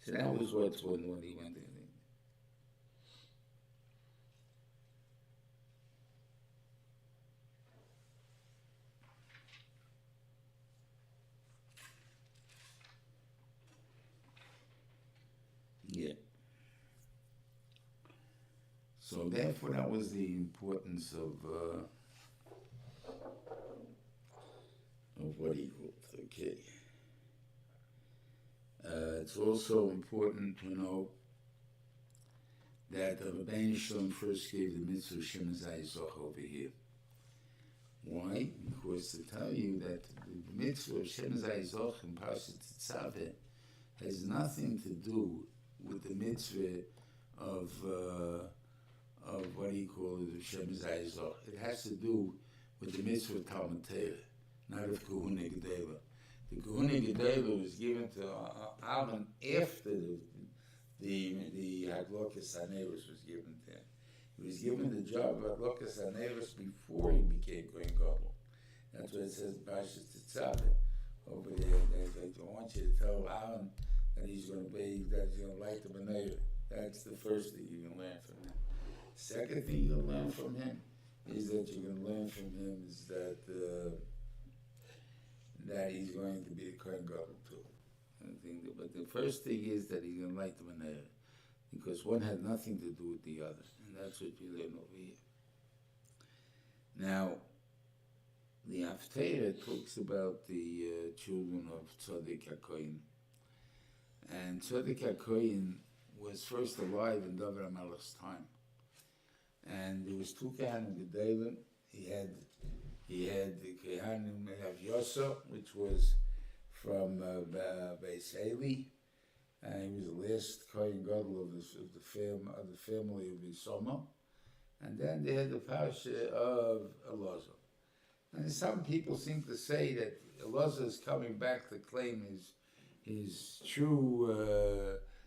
So that was when he went in. Yeah. So therefore, that was the importance of what he called. Okay. It's also important to know that the Rebbeinu Shalom first gave the mitzvah Shem Zayzoch over here. Why? Because to tell you that the mitzvah of Shem Zayzoch in Parshas Tzaveh has nothing to do with the mitzvah of what he called Shem Zayzoch. It has to do with the mitzvah of Talmud Torah, not of Kahuna Gedela. The Kahuna Gedela was given to Aharon after the Hadlokas Haneros was given to him. He was given the job of Hadlokas Haneros before he became Kohen Gadol. That's what it says in Parshas Tzaveh over there. They want you to tell Aharon that he's going to light the menorah. That's the first thing you can learn from him. Second thing you can learn from him is that that he's going to be a Kohen Gadol too. But the first thing is that he's going to light the menorah, because one had nothing to do with the other, and that's what you learn over here. Now, the Haftarah talks about the children of Tzaddik HaKohen, and Tzaddik HaKohen was first alive in David HaMelech's time, and there was two Kohanim Gedolim. He had the Kohanim of Yosa, which was from Beis Eli, and he was the last Kohen Gadol of the family of Yisoma. And then they had the Parsha of Elazar. And some people seem to say that Elazar is coming back to claim his true,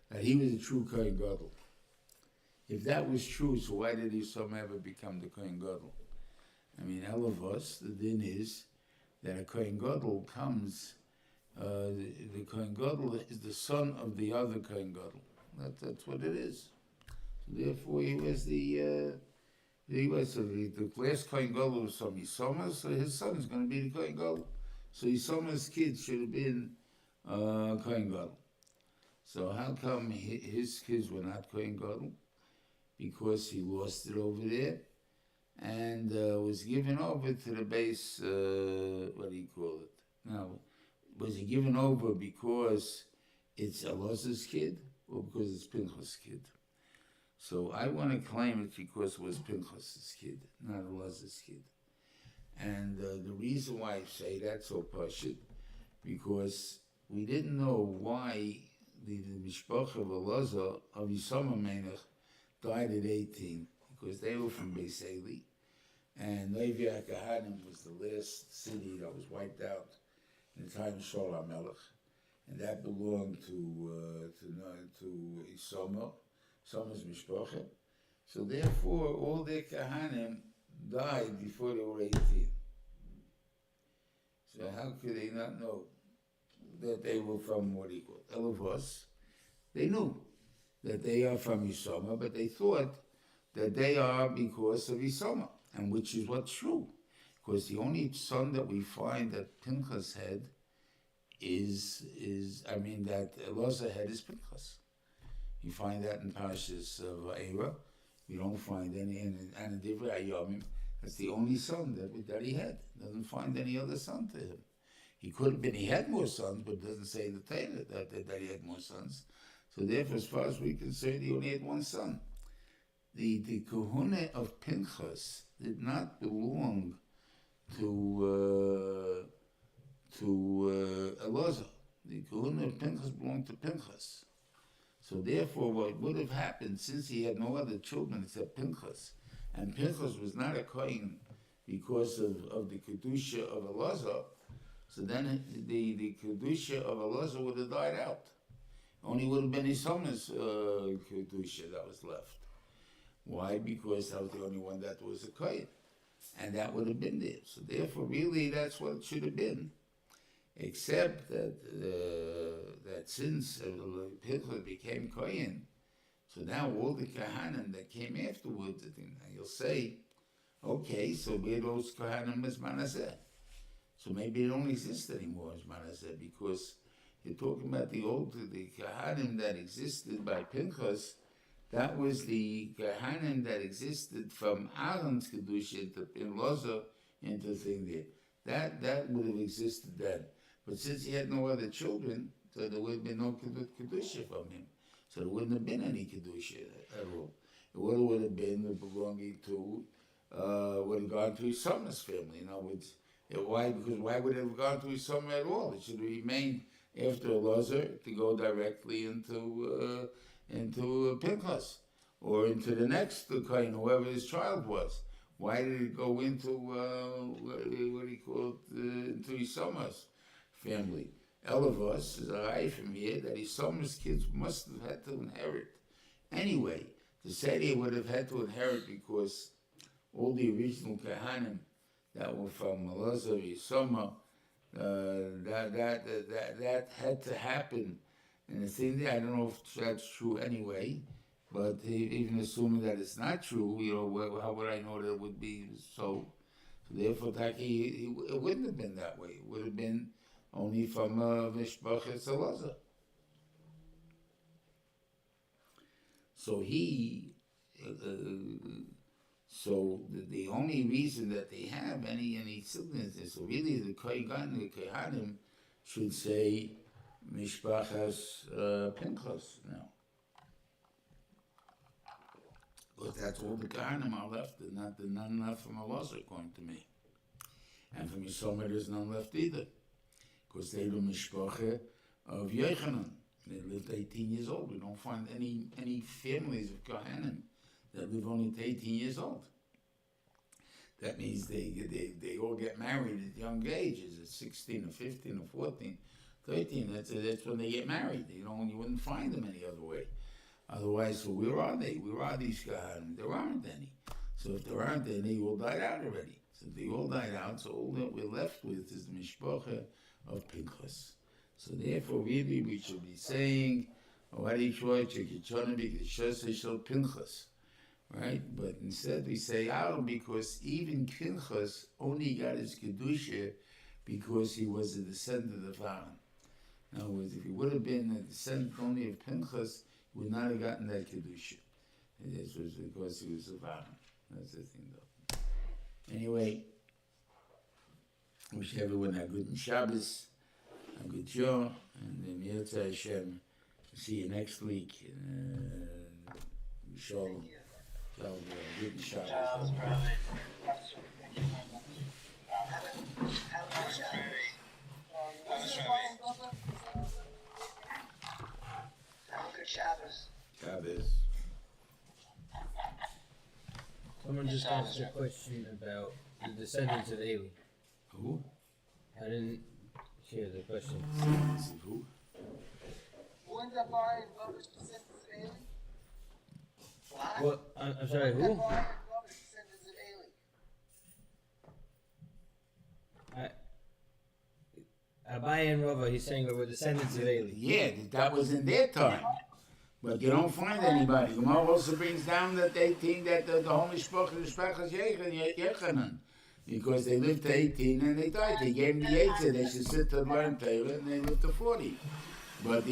that he was a true Kohen Gadol. If that was true, so why did Yisoma ever become the Kohen Gadol? I mean, all of us, the din is that a Kohen Gadol comes, the Kohen Gadol is the son of the other Kohen Gadol. That's what it is. So therefore, he was the last Kohen Gadol was from Yisoma, so his son is going to be the Kohen Gadol. So Yisoma's kids should have been Kohen Gadol. So how come his kids were not Kohen Gadol? Because he lost it over there, and was given over to the base, what do you call it? Now, was he given over because it's Elazar's kid or because it's Pinchas' kid? So I want to claim it because it was Pinchas' kid, not Elazar's kid. And the reason why I say that so pashut, because we didn't know why the mishpach of Elazar, of Yisoma Melech, died at 18, because they were from Beis Eli, and Levi HaKahanim was the last city that was wiped out in the time of Shaul HaMelech, and that belonged to Yisoma, Yisoma's mishpacha. So therefore, all their Kahanim died before they were 18. So how could they not know that they were from what he called Elavos? They knew that they are from Yisoma, but they thought that they are because of Yisoma, and which is what's true. Because the only son that we find that Pinchas had that Elazar had is Pinchas. You find that in Parshas of Eira. You don't find any, and in Divrei Hayomim, that's the only son that he had. Doesn't find any other son to him. He could have been, he had more sons, but it doesn't say in the Torah that he had more sons. So therefore, as far as we're concerned, he only had one son. The kahuna of Pinchas did not belong to Elazar. The kahuna of Pinchas belonged to Pinchas. So therefore, what would have happened, since he had no other children except Pinchas, and Pinchas was not a kohen because of the kedusha of Elazar, so then the kedusha of Elazar would have died out. Only would have been Yisoma's kedusha that was left. Why? Because that was the only one that was a kohen, and that would have been there. So therefore, really, that's what it should have been. Except that since Pinchas became kohen, so now all the Kohanim that came afterwards, you'll say, okay, so where those Kohanim is Manasseh? So maybe it don't exist anymore as Manasseh, because you're talking about the Kohanim that existed by Pinchas, That was the Kohanim that existed from Aaron's Kedusha in Loza into the thing there. That would have existed then. But since he had no other children, so there would have been no Kedusha from him. So there wouldn't have been any Kedusha at all. It would have been belonging to, would have gone to his son's family. In other words, why? Because why would it have gone to his son at all? It should have remained after Elazar to go directly into Pinchas or into the next Kohen, whoever his child was. Why did it go into what do you call it, into his son's family? Elavos is a lie from here that his son's kids must have had to inherit. Anyway, to say they would have had to inherit because all the original Kohanim that were from Elazar, Yisoma, that had to happen. And the thing there, I don't know if that's true anyway, but even assuming that it's not true, how would I know that it would be so? So therefore, Taki, it wouldn't have been that way. It would have been only from Mishpachas Elazar. So so the only reason that they have any siblings is so really the Kohanim should say Mishpachas Pinchas now. But that's all the Kohanim are left, none left from Elazar, according to me. And from Yisomar there's none left either. Because they were Mishpacha of Yochanan. They lived 18 years old. We don't find any families of Kohanim that live only to 18 years old. That means they all get married at young ages, at 16 or 15 or 14, 13. That's when they get married. You wouldn't find them any other way. Otherwise, so where are they? Where are these Kohanim? There aren't any. So if there aren't any, they all died out already. So they all died out, so all that we're left with is the Mishpacha of Pinchas. So therefore, really, we should be saying, Pinchas, right? But instead we say Aaron because even Pinchas only got his Kedusha because he was a descendant of Aaron. In other words, if he would have been a descendant only of Pinchas, he would not have gotten that Kedusha. And this was because he was of Aaron. That's the thing, though. Anyway, wish everyone a good Shabbos, a good Yom, and then Yirtzeh Hashem. See you next week. Shalom. Good Shabbos. Shabbos. Someone just asked a question about the descendants of Eli. Who? I didn't hear the question. Who? Who ends up buying Glover's descendants of Eli? What? I'm sorry, who? Abai and Rava, he's saying that we're descendants of Eli. Yeah, that was in their time. But you don't find anybody. Emor also brings down that they think that the whole Mishpach is Yechanan. Because they lived to 18 and they died. They gave them the 8, they should sit to learn Torah, and they lived to 40. But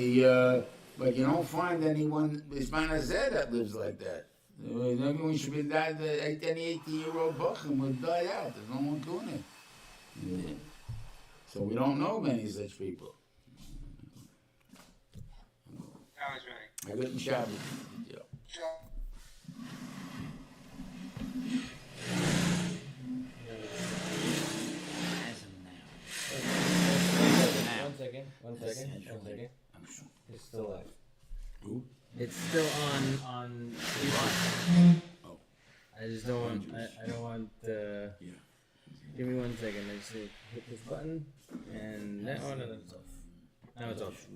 but you don't find anyone, Bisman Hazeh, that lives like that. Everyone should be died, any 18-year-old Bachim would die out. There's no one doing it. Yeah. So we don't know many such people. I was ready. I couldn't Shabbos. Yeah. One second. I'm sure. It's still live. Who? It's still on Oh. I just don't want, I don't want, Yeah. give me 1 second. I just hit this button, and that one, and it's off. Now it's off.